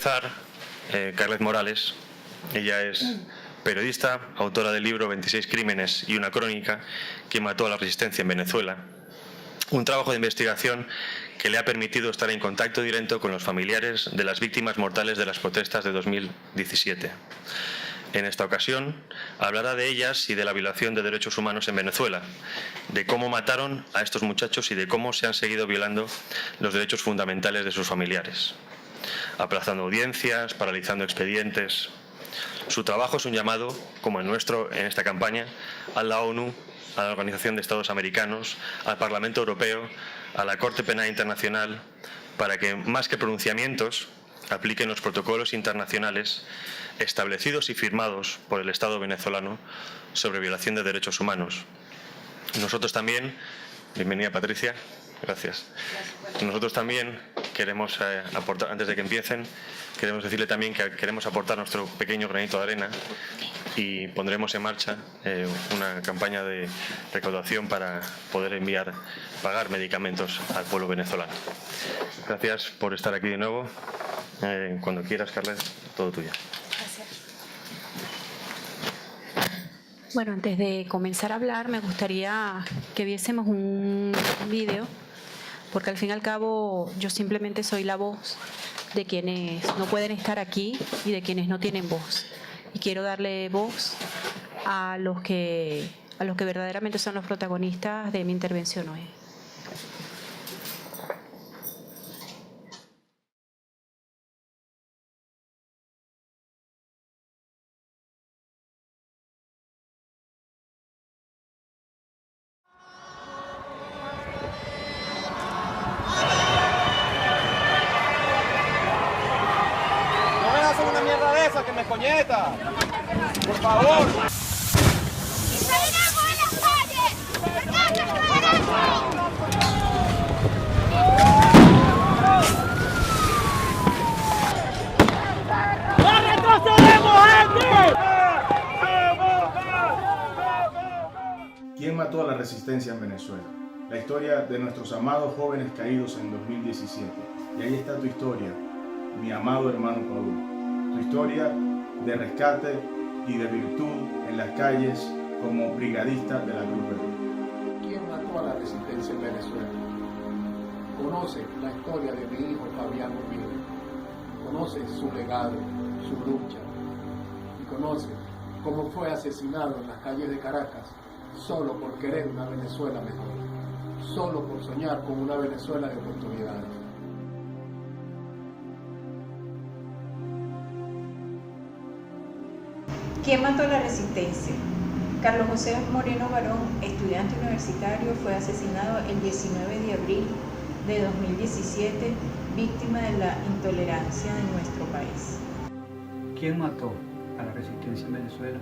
empezar, Carlet Morales. Ella es periodista, autora del libro 26 crímenes y una crónica que mató a la resistencia en Venezuela. Un trabajo de investigación que le ha permitido estar en contacto directo con los familiares de las víctimas mortales de las protestas de 2017. En esta ocasión hablará de ellas y de la violación de derechos humanos en Venezuela, de cómo mataron a estos muchachos y de cómo se han seguido violando los derechos fundamentales de sus familiares, aplazando audiencias, paralizando expedientes. Su trabajo es un llamado, como el nuestro en esta campaña, a la ONU, a la Organización de Estados Americanos, al Parlamento Europeo, a la Corte Penal Internacional, para que, más que pronunciamientos, apliquen los protocolos internacionales establecidos y firmados por el Estado venezolano sobre violación de derechos humanos. Nosotros también, bienvenida Patricia, gracias. Nosotros también queremos aportar, antes de que empiecen, queremos decirle también que queremos aportar nuestro pequeño granito de arena y pondremos en marcha una campaña de recaudación para poder pagar medicamentos al pueblo venezolano. Gracias por estar aquí de nuevo. Cuando quieras, Carlet, todo tuyo. Gracias. Bueno, antes de comenzar a hablar, me gustaría que viésemos un vídeo, porque al fin y al cabo yo simplemente soy la voz de quienes no pueden estar aquí y de quienes no tienen voz. Y quiero darle voz a los que verdaderamente son los protagonistas de mi intervención hoy. Que me coñeta, por favor. ¡No retrocedemos, gente! ¿Quién mató a la resistencia en Venezuela? La historia de nuestros amados jóvenes caídos en 2017. Y ahí está tu historia, mi amado hermano Paul. Tu historia de rescate y de virtud en las calles como brigadista de la Cruz Verde. ¿Quién mató a la resistencia en Venezuela? Conoce la historia de mi hijo Fabián Uribe, conoce su legado, su lucha, y conoce cómo fue asesinado en las calles de Caracas solo por querer una Venezuela mejor, solo por soñar con una Venezuela de oportunidades. ¿Quién mató a la resistencia? Carlos José Moreno Barón, estudiante universitario, fue asesinado el 19 de abril de 2017, víctima de la intolerancia de nuestro país. ¿Quién mató a la resistencia en Venezuela?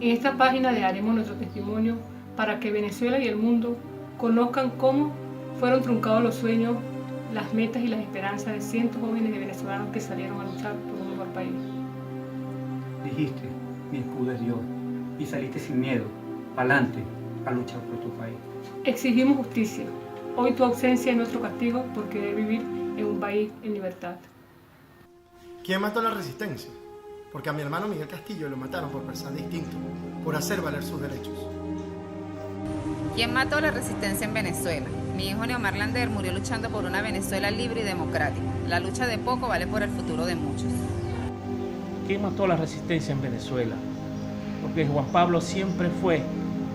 En esta página le daremos nuestro testimonio para que Venezuela y el mundo conozcan cómo fueron truncados los sueños, las metas y las esperanzas de cientos de jóvenes venezolanos que salieron a luchar por un mejor país. Dijiste, mi escudo es Dios, y saliste sin miedo, pa'lante, a luchar por tu país. Exigimos justicia. Hoy tu ausencia es nuestro castigo por querer vivir en un país en libertad. ¿Quién mató a la resistencia? Porque a mi hermano Miguel Castillo lo mataron por pensar distinto, por hacer valer sus derechos. ¿Quién mató a la resistencia en Venezuela? Mi hijo Neomar Lander murió luchando por una Venezuela libre y democrática. La lucha de poco vale por el futuro de muchos. ¿Quién mató a la resistencia en Venezuela? Porque Juan Pablo siempre fue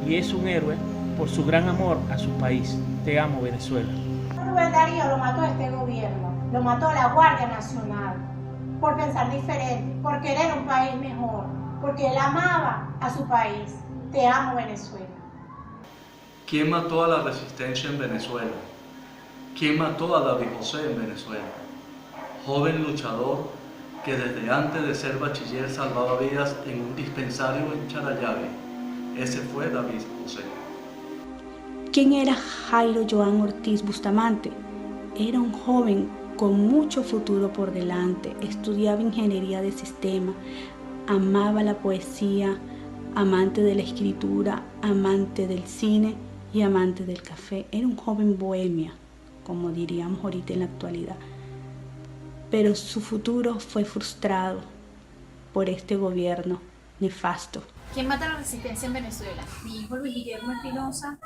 y es un héroe por su gran amor a su país. Te amo, Venezuela. Rubén Darío lo mató este gobierno, lo mató la Guardia Nacional, por pensar diferente, por querer un país mejor, porque él amaba a su país. Te amo, Venezuela. ¿Quién mató a la resistencia en Venezuela? ¿Quién mató a David José en Venezuela? Joven luchador que desde antes de ser bachiller salvaba vidas en un dispensario en Charallave. Ese fue David José. ¿Quién era Jairo Joan Ortiz Bustamante? Era un joven con mucho futuro por delante, estudiaba ingeniería de sistema, amaba la poesía, amante de la escritura, amante del cine y amante del café. Era un joven bohemia, como diríamos ahorita en la actualidad. pero su futuro fue frustrado por este gobierno nefasto. ¿Quién mata la resistencia en Venezuela? Mi hijo Luis Guillermo Espinosa.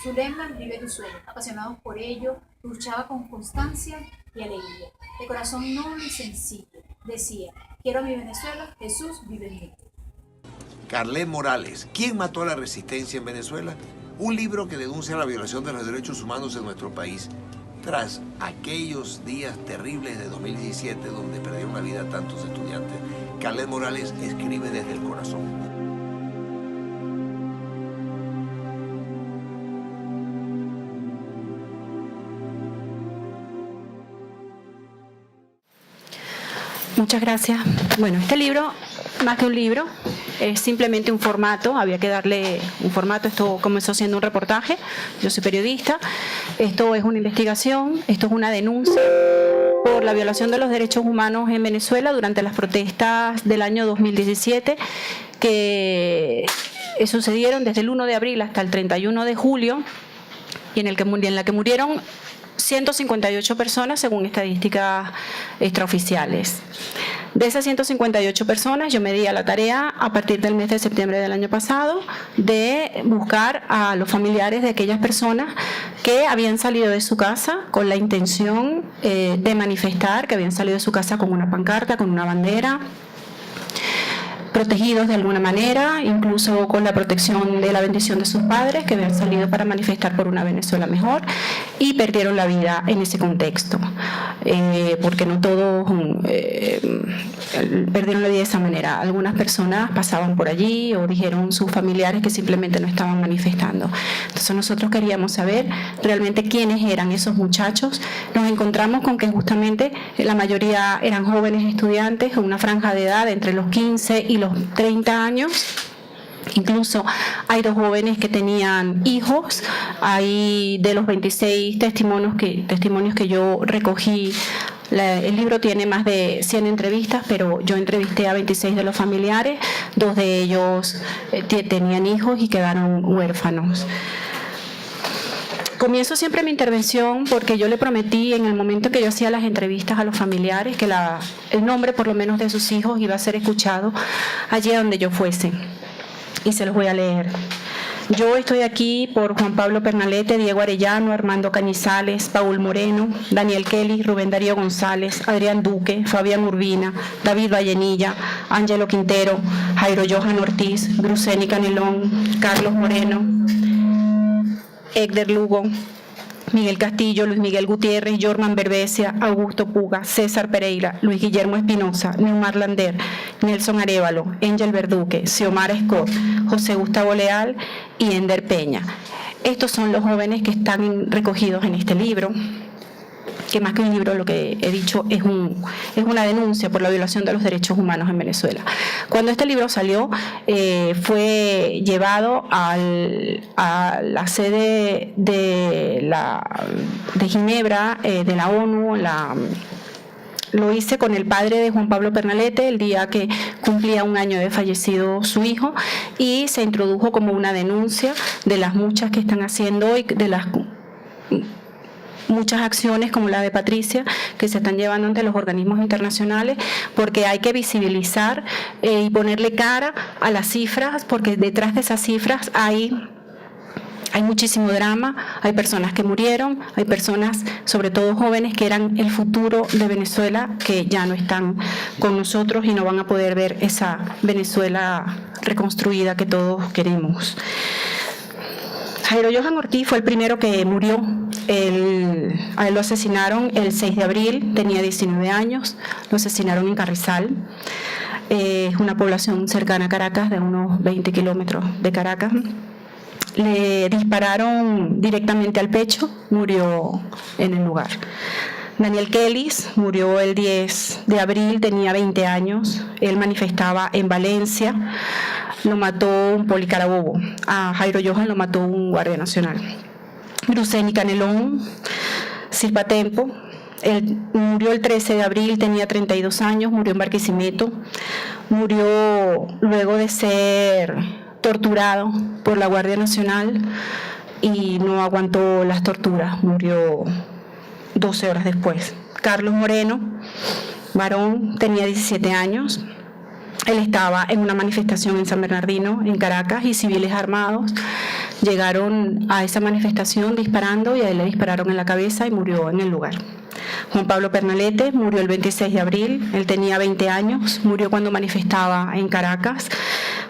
Su lema, vive tu sueño. Apasionados por ello, luchaba con constancia y alegría. De corazón noble y sencillo. Decía, quiero a mi Venezuela, Jesús vive en mí. Carlet Morales, ¿quién mató a la resistencia en Venezuela? Un libro que denuncia la violación de los derechos humanos en nuestro país tras aquellos días terribles de 2017 donde perdieron la vida tantos estudiantes. Carlet Morales escribe desde el corazón. Muchas gracias. Bueno, este libro, más que un libro, es simplemente un formato, había que darle un formato. Esto comenzó siendo un reportaje, yo soy periodista, esto es una investigación, esto es una denuncia por la violación de los derechos humanos en Venezuela durante las protestas del año 2017 que sucedieron desde el 1 de abril hasta el 31 de julio y en la que murieron 158 personas según estadísticas extraoficiales. De esas 158 personas yo me di a la tarea a partir del mes de septiembre del año pasado de buscar a los familiares de aquellas personas que habían salido de su casa con la intención de manifestar, que habían salido de su casa con una pancarta, con una bandera, protegidos de alguna manera, incluso con la protección de la bendición de sus padres, que habían salido para manifestar por una Venezuela mejor y perdieron la vida en ese contexto, porque no todos perdieron la vida de esa manera. Algunas personas pasaban por allí o dijeron sus familiares que simplemente no estaban manifestando. Entonces nosotros queríamos saber realmente quiénes eran esos muchachos. Nos encontramos con que justamente la mayoría eran jóvenes estudiantes, una franja de edad entre los 15 y los 30 años. Incluso hay 2 jóvenes que tenían hijos. Hay de los 26 testimonios que yo recogí. El libro tiene más de 100 entrevistas, pero yo entrevisté a 26 de los familiares. 2 de ellos tenían hijos y quedaron huérfanos. Comienzo siempre mi intervención porque yo le prometí en el momento que yo hacía las entrevistas a los familiares que el nombre por lo menos de sus hijos iba a ser escuchado allí donde yo fuese. Y se los voy a leer. Yo estoy aquí por Juan Pablo Pernalete, Diego Arellano, Armando Cañizales, Paul Moreno, Daniel Kelly, Rubén Darío González, Adrián Duque, Fabián Urbina, David Vallenilla, Ángelo Quintero, Jairo Johan Ortiz, Gruseni Canelón, Carlos Moreno, Egder Lugo, Miguel Castillo, Luis Miguel Gutiérrez, Jorman Berbesia, Augusto Puga, César Pereira, Luis Guillermo Espinosa, Neumar Lander, Nelson Arévalo, Angel Verduque, Xiomara Scott, José Gustavo Leal y Ender Peña. Estos son los jóvenes que están recogidos en este libro, que más que un libro lo que he dicho es una denuncia por la violación de los derechos humanos en Venezuela. Cuando este libro salió, fue llevado a la sede de Ginebra, de la ONU. Lo hice con el padre de Juan Pablo Pernalete el día que cumplía 1 año de fallecido su hijo, y se introdujo como una denuncia de las muchas que están haciendo y de las muchas acciones como la de Patricia que se están llevando ante los organismos internacionales, porque hay que visibilizar y ponerle cara a las cifras, porque detrás de esas cifras hay muchísimo drama, hay personas que murieron, hay personas, sobre todo jóvenes, que eran el futuro de Venezuela, que ya no están con nosotros y no van a poder ver esa Venezuela reconstruida que todos queremos. Jairo Johan Ortiz fue el primero que murió. A él lo asesinaron el 6 de abril, tenía 19 años, lo asesinaron en Carrizal. Es una población cercana a Caracas, de unos 20 kilómetros de Caracas. Le dispararon directamente al pecho, murió en el lugar. Daniel Kelly murió el 10 de abril, tenía 20 años, él manifestaba en Valencia. Lo mató un policarabobo. A Jairo Johan lo mató un guardia nacional. Gruseni Canelón, Silpatempo, él murió el 13 de abril, tenía 32 años, murió en Barquisimeto. Murió luego de ser torturado por la Guardia Nacional y no aguantó las torturas, murió 12 horas después. Carlos Moreno Barón tenía 17 años. Él estaba en una manifestación en San Bernardino, en Caracas, y civiles armados llegaron a esa manifestación disparando y a él le dispararon en la cabeza y murió en el lugar. Juan Pablo Pernalete murió el 26 de abril, él tenía 20 años, murió cuando manifestaba en Caracas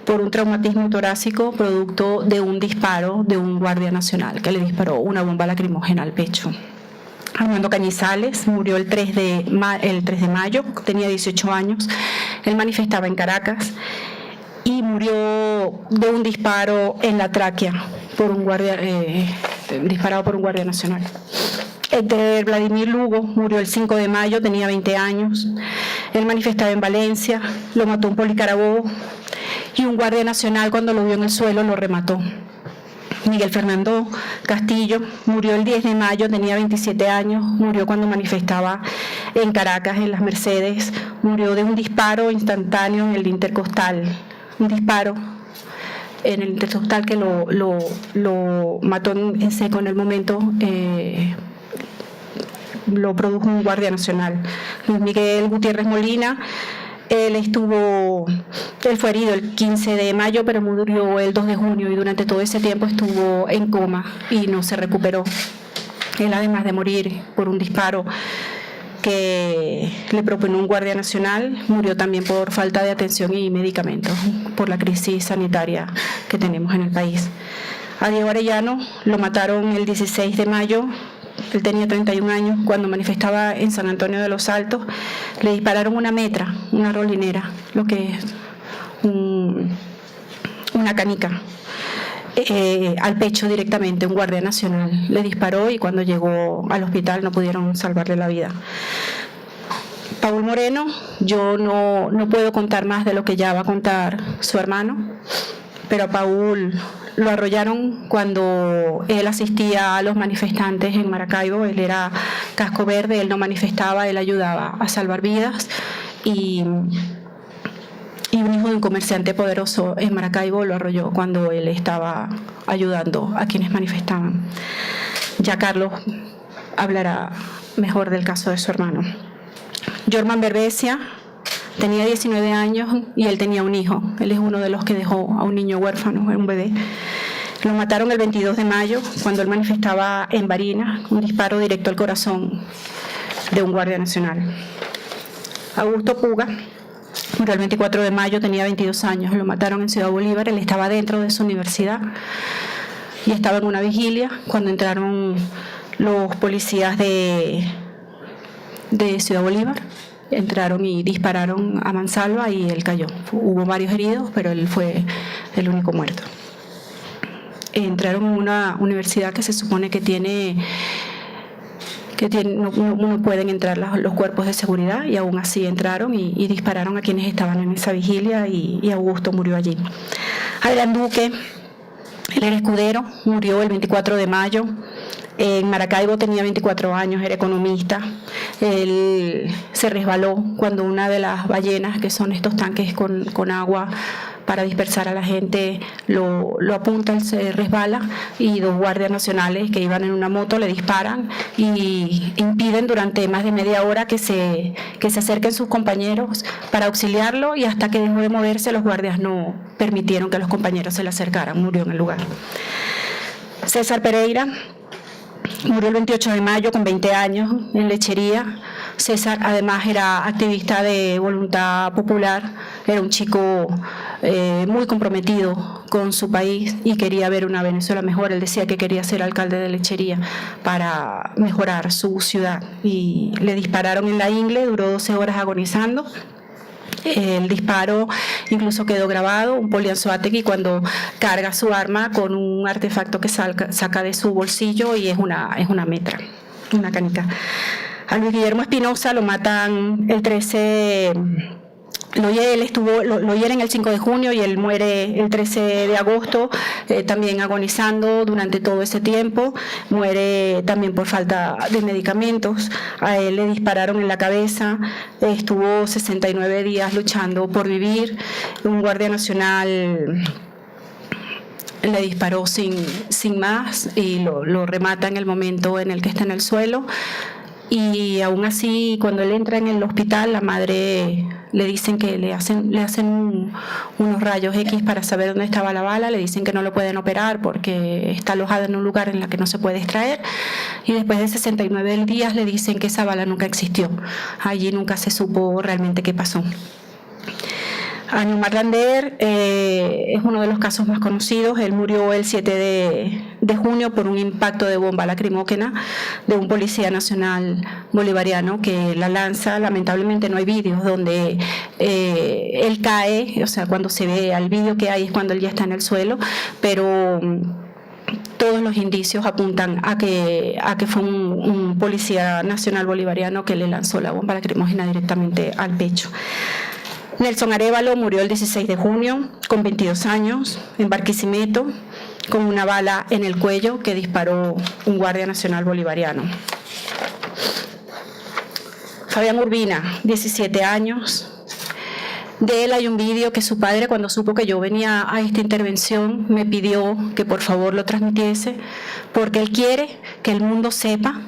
por un traumatismo torácico producto de un disparo de un guardia nacional que le disparó una bomba lacrimógena al pecho. Armando Cañizales murió el 3 de mayo, tenía 18 años, él manifestaba en Caracas y murió de un disparo en la tráquea por un guardia, disparado por un guardia nacional. Héctor Vladimir Lugo murió el 5 de mayo, tenía 20 años, él manifestaba en Valencia, lo mató un policarabobo y un guardia nacional cuando lo vio en el suelo lo remató. Miguel Fernando Castillo murió el 10 de mayo, tenía 27 años, murió cuando manifestaba en Caracas, en Las Mercedes, murió de un disparo instantáneo en el intercostal, un disparo en el intercostal que lo mató en seco en el momento, lo produjo un guardia nacional. Luis Miguel Gutiérrez Molina, él fue herido el 15 de mayo, pero murió el 2 de junio y durante todo ese tiempo estuvo en coma y no se recuperó. Él, además de morir por un disparo que le propinó un guardia nacional, murió también por falta de atención y medicamentos, por la crisis sanitaria que tenemos en el país. A Diego Arellano lo mataron el 16 de mayo. Él tenía 31 años, cuando manifestaba en San Antonio de los Altos, le dispararon una metra, una rolinera, lo que es una canica, al pecho directamente, un guardia nacional. Le disparó y cuando llegó al hospital no pudieron salvarle la vida. Paul Moreno, yo no puedo contar más de lo que ya va a contar su hermano, pero a Paul lo arrollaron cuando él asistía a los manifestantes en Maracaibo. Él era casco verde, él no manifestaba, él ayudaba a salvar vidas y un hijo de un comerciante poderoso en Maracaibo lo arrolló cuando él estaba ayudando a quienes manifestaban. Ya Carlos hablará mejor del caso de su hermano. Jorman Berbesia tenía 19 años y él tenía un hijo. Él es uno de los que dejó a un niño huérfano, un bebé. Lo mataron el 22 de mayo cuando él manifestaba en Barinas, un disparo directo al corazón de un guardia nacional. Augusto Puga murió el 24 de mayo, tenía 22 años. Lo mataron en Ciudad Bolívar, él estaba dentro de su universidad y estaba en una vigilia cuando entraron los policías de Ciudad Bolívar. Entraron y dispararon a mansalva y él cayó. Hubo varios heridos, pero él fue el único muerto. Entraron en una universidad que se supone que no pueden entrar los cuerpos de seguridad y aún así entraron y dispararon a quienes estaban en esa vigilia y Augusto murió allí. Adrián Duque, él era escudero, murió el 24 de mayo. En Maracaibo tenía 24 años, era economista. Él se resbaló cuando una de las ballenas, que son estos tanques con agua para dispersar a la gente, lo apunta, él se resbala y dos guardias nacionales que iban en una moto le disparan y impiden durante más de media hora que se acerquen sus compañeros para auxiliarlo, y hasta que dejó de moverse los guardias no permitieron que los compañeros se le acercaran, murió en el lugar. César Pereira murió el 28 de mayo con 20 años en Lechería. César además era activista de Voluntad Popular, era un chico muy comprometido con su país y quería ver una Venezuela mejor. Él decía que quería ser alcalde de Lechería para mejorar su ciudad y le dispararon en la ingle, duró 12 horas agonizando. El disparo incluso quedó grabado, un polianzoátegui cuando carga su arma con un artefacto que saca de su bolsillo y es una metra, una canica. A Luis Guillermo Espinosa lo matan el 13, lo hieren el 5 de junio y él muere el 13 de agosto, también agonizando durante todo ese tiempo, muere también por falta de medicamentos. A él le dispararon en la cabeza, estuvo 69 días luchando por vivir. Un guardia nacional le disparó sin más y lo remata en el momento en el que está en el suelo. y aún así cuando él entra en el hospital la madre le dicen que le hacen unos rayos X para saber dónde estaba la bala, le dicen que no lo pueden operar porque está alojada en un lugar en el que no se puede extraer, y después de 69 días le dicen que esa bala nunca existió. Allí nunca se supo realmente qué pasó. Aniomar Lander es uno de los casos más conocidos. Él murió el 7 de junio por un impacto de bomba lacrimógena de un policía nacional bolivariano que la lanza. Lamentablemente no hay vídeos donde él cae, o sea, cuando se ve al vídeo que hay es cuando él ya está en el suelo, pero todos los indicios apuntan a que fue un policía nacional bolivariano que le lanzó la bomba lacrimógena directamente al pecho. Nelson Arévalo murió el 16 de junio con 22 años en Barquisimeto con una bala en el cuello que disparó un guardia nacional bolivariano. Fabián Urbina, 17 años. De él hay un vídeo que su padre, cuando supo que yo venía a esta intervención, me pidió que por favor lo transmitiese porque él quiere que el mundo sepa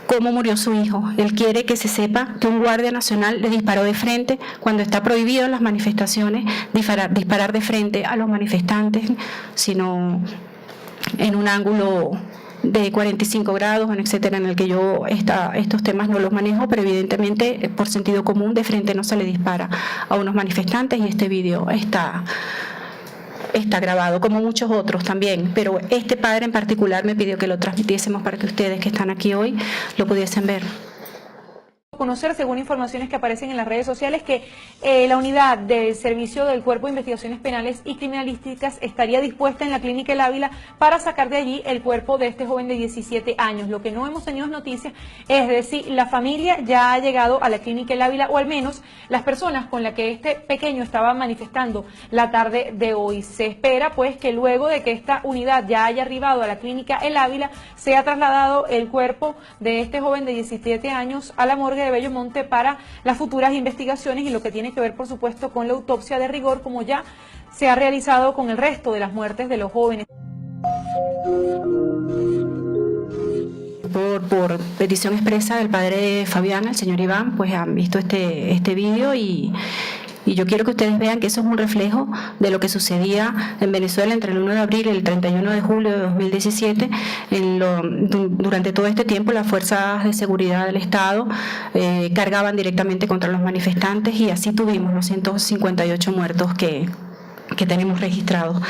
cómo murió su hijo. Él quiere que se sepa que un guardia nacional le disparó de frente cuando está prohibido en las manifestaciones disparar de frente a los manifestantes, sino en un ángulo de 45 grados, etcétera, en el que yo estos temas no los manejo, pero evidentemente por sentido común de frente no se le dispara a unos manifestantes, y este vídeo está grabado, como muchos otros también, pero este padre en particular me pidió que lo transmitiésemos para que ustedes que están aquí hoy lo pudiesen ver. Conocer, según informaciones que aparecen en las redes sociales, que la unidad del Servicio del Cuerpo de Investigaciones Penales y Criminalísticas estaría dispuesta en la Clínica El Ávila para sacar de allí el cuerpo de este joven de 17 años. Lo que no hemos tenido noticias es de si la familia ya ha llegado a la Clínica El Ávila, o al menos las personas con las que este pequeño estaba manifestando la tarde de hoy. Se espera pues que luego de que esta unidad ya haya arribado a la Clínica El Ávila, sea trasladado el cuerpo de este joven de 17 años a la morgue de Bellomonte para las futuras investigaciones y lo que tiene que ver, por supuesto, con la autopsia de rigor, como ya se ha realizado con el resto de las muertes de los jóvenes. Por petición expresa del padre de Fabián, el señor Iván, pues han visto este vídeo y yo quiero que ustedes vean que eso es un reflejo de lo que sucedía en Venezuela entre el 1 de abril y el 31 de julio de 2017. Durante todo este tiempo las fuerzas de seguridad del Estado cargaban directamente contra los manifestantes, y así tuvimos los 158 muertos que tenemos registrados.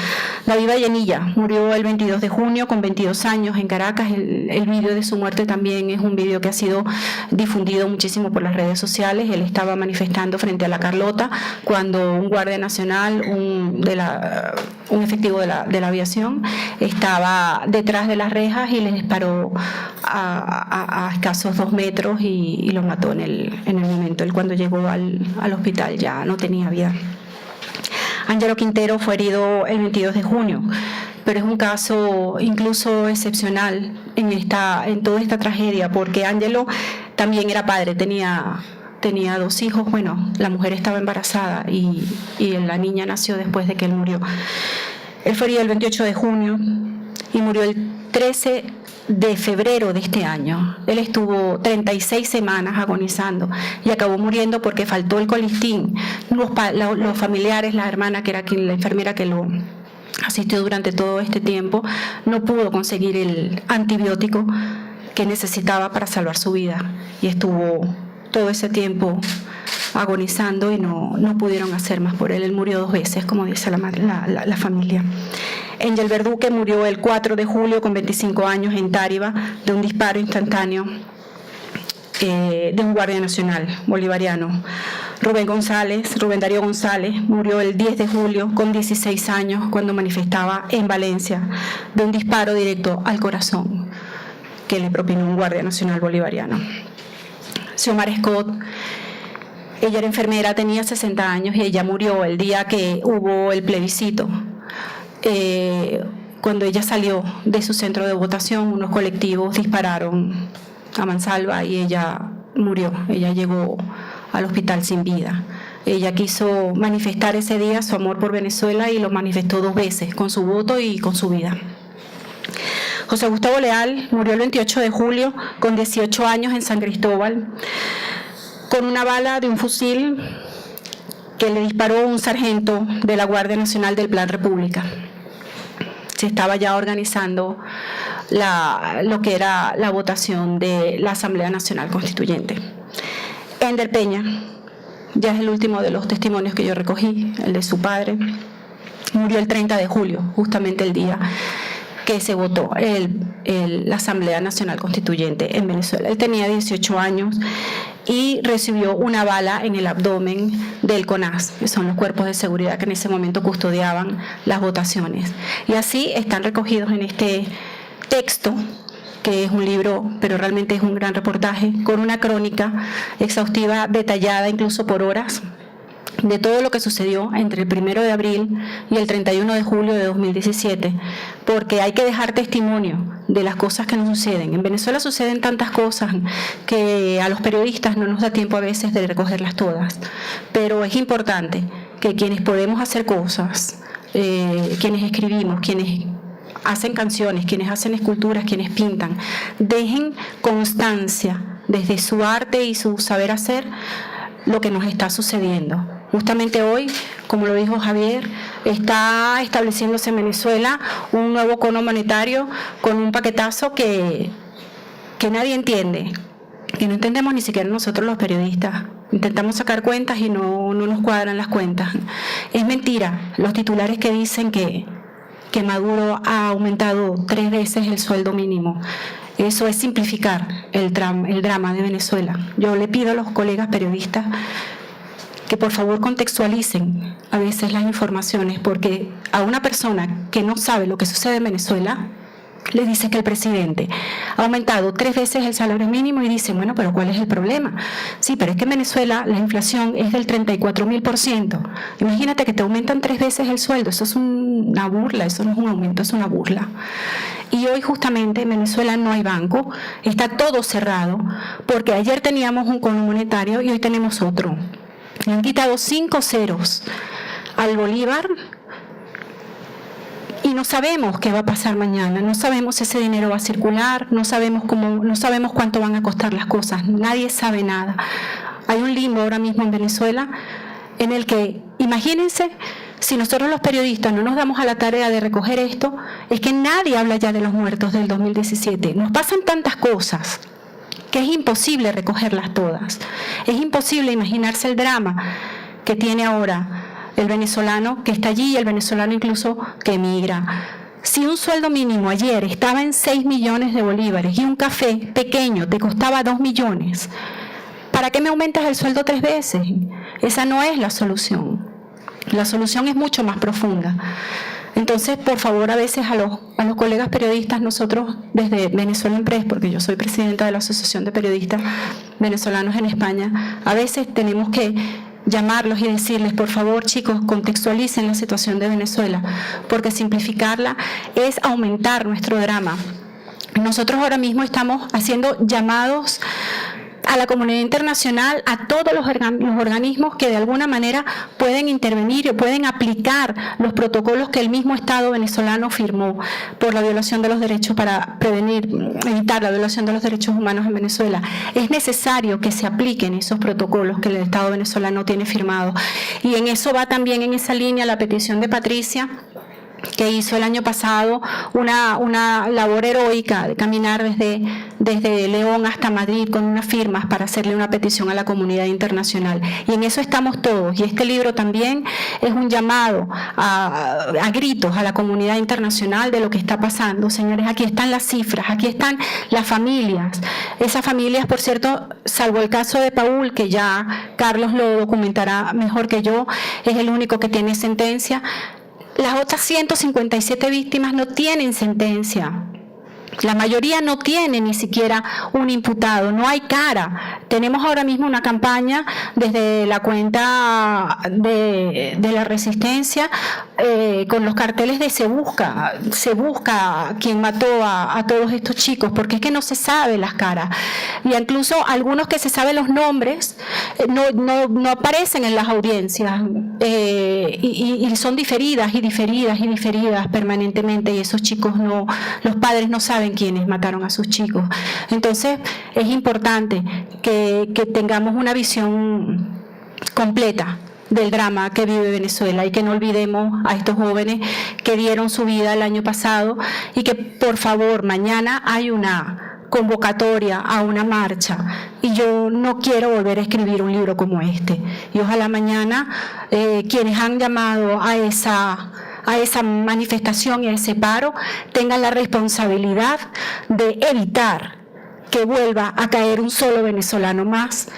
David Vallenilla murió el 22 de junio con 22 años en Caracas. El vídeo de su muerte también es un vídeo que ha sido difundido muchísimo por las redes sociales. Él estaba manifestando frente a la Carlota cuando un guardia nacional, un efectivo de la aviación, estaba detrás de las rejas y le disparó a escasos 2 metros y lo mató en el momento. Él, cuando llegó al hospital, ya no tenía vida. Ángelo Quintero fue herido el 22 de junio, pero es un caso incluso excepcional en toda esta tragedia, porque Ángelo también era padre, tenía 2 hijos. Bueno, la mujer estaba embarazada y la niña nació después de que él murió. Él fue herido el 28 de junio y murió el 13 de febrero de este año. Él estuvo 36 semanas agonizando y acabó muriendo porque faltó el colistín. Los familiares, la hermana, que era la enfermera que lo asistió durante todo este tiempo, no pudo conseguir el antibiótico que necesitaba para salvar su vida, y estuvo todo ese tiempo agonizando y no pudieron hacer más por él. Él murió 2 veces, como dice la familia. Angel Verduque murió el 4 de julio con 25 años en Táriba de un disparo instantáneo de un guardia nacional bolivariano. Rubén Darío González murió el 10 de julio con 16 años cuando manifestaba en Valencia de un disparo directo al corazón que le propinó un guardia nacional bolivariano. Xiomara Scott, ella era enfermera, tenía 60 años y ella murió el día que hubo el plebiscito. Cuando ella salió de su centro de votación, unos colectivos dispararon a mansalva y ella murió. Ella llegó al hospital sin vida. Ella quiso manifestar ese día su amor por Venezuela y lo manifestó 2 veces, con su voto y con su vida. José Gustavo Leal murió el 28 de julio con 18 años en San Cristóbal, con una bala de un fusil que le disparó un sargento de la Guardia Nacional del Plan República. Se estaba ya organizando lo que era la votación de la Asamblea Nacional Constituyente. Ender Peña, ya es el último de los testimonios que yo recogí, el de su padre, murió el 30 de julio, justamente el día que se votó la Asamblea Nacional Constituyente en Venezuela. Él tenía 18 años y recibió una bala en el abdomen del CONAS, que son los cuerpos de seguridad que en ese momento custodiaban las votaciones. Y así están recogidos en este texto, que es un libro, pero realmente es un gran reportaje, con una crónica exhaustiva, detallada incluso por horas, de todo lo que sucedió entre el 1 de abril y el 31 de julio de 2017, porque hay que dejar testimonio de las cosas que nos suceden. En Venezuela suceden tantas cosas que a los periodistas no nos da tiempo a veces de recogerlas todas, pero es importante que quienes podemos hacer cosas, quienes escribimos, quienes hacen canciones, quienes hacen esculturas, quienes pintan, dejen constancia desde su arte y su saber hacer lo que nos está sucediendo. Justamente hoy, como lo dijo Javier, está estableciéndose en Venezuela un nuevo cono monetario con un paquetazo que nadie entiende, que no entendemos ni siquiera nosotros los periodistas. Intentamos sacar cuentas y no nos cuadran las cuentas. Es mentira los titulares que dicen que Maduro ha aumentado 3 veces el sueldo mínimo. Eso es simplificar el drama de Venezuela. Yo le pido a los colegas periodistas que por favor contextualicen a veces las informaciones, porque a una persona que no sabe lo que sucede en Venezuela le dice que el presidente ha aumentado 3 veces el salario mínimo y dice, bueno, pero ¿cuál es el problema? Sí, pero es que en Venezuela la inflación es del 34.000%. Imagínate que te aumentan 3 veces el sueldo, eso es una burla, eso no es un aumento, es una burla. Y hoy justamente en Venezuela no hay banco, está todo cerrado, porque ayer teníamos un cono monetario y hoy tenemos otro. Le han quitado 5 ceros al bolívar y no sabemos qué va a pasar mañana, no sabemos si ese dinero va a circular, no sabemos cuánto van a costar las cosas, nadie sabe nada. Hay un limbo ahora mismo en Venezuela en el que, imagínense, si nosotros los periodistas no nos damos a la tarea de recoger esto, es que nadie habla ya de los muertos del 2017. Nos pasan tantas cosas que es imposible recogerlas todas. Es imposible imaginarse el drama que tiene ahora el venezolano que está allí y el venezolano incluso que emigra. Si un sueldo mínimo ayer estaba en 6 millones de bolívares y un café pequeño te costaba 2 millones, ¿para qué me aumentas el sueldo 3 veces? Esa no es la solución. La solución es mucho más profunda. Entonces, por favor, a veces a los colegas periodistas, nosotros desde Venezuela Press, porque yo soy presidenta de la Asociación de Periodistas Venezolanos en España, a veces tenemos que llamarlos y decirles, por favor, chicos, contextualicen la situación de Venezuela, porque simplificarla es aumentar nuestro drama. Nosotros ahora mismo estamos haciendo llamados a la comunidad internacional, a todos los organismos que de alguna manera pueden intervenir o pueden aplicar los protocolos que el mismo Estado venezolano firmó por la violación de los derechos para evitar la violación de los derechos humanos en Venezuela. Es necesario que se apliquen esos protocolos que el Estado venezolano tiene firmados. Y en eso va también en esa línea la petición de Patricia, que hizo el año pasado una labor heroica de caminar desde León hasta Madrid con unas firmas para hacerle una petición a la comunidad internacional. Y en eso estamos todos. Y este libro también es un llamado a gritos a la comunidad internacional de lo que está pasando. Señores, aquí están las cifras, aquí están las familias. Esas familias, por cierto, salvo el caso de Paul, que ya Carlos lo documentará mejor que yo, es el único que tiene sentencia. Las otras 157 víctimas no tienen sentencia. La mayoría no tiene ni siquiera un imputado, no hay cara. Tenemos ahora mismo una campaña desde la cuenta de la Resistencia con los carteles de se busca quien mató a todos estos chicos, porque es que no se sabe las caras. Y incluso algunos que se saben los nombres no aparecen en las audiencias y son diferidas permanentemente, y esos chicos los padres no saben quiénes mataron a sus chicos. Entonces es importante que tengamos una visión completa del drama que vive Venezuela y que no olvidemos a estos jóvenes que dieron su vida el año pasado, y que por favor mañana hay una convocatoria a una marcha, y yo no quiero volver a escribir un libro como este, y ojalá mañana quienes han llamado a esa manifestación y a ese paro tengan la responsabilidad de evitar que vuelva a caer un solo venezolano más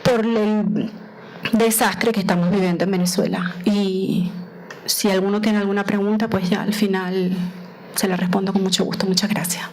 por el desastre que estamos viviendo en Venezuela. Y si alguno tiene alguna pregunta, pues ya al final se la respondo con mucho gusto. Muchas gracias.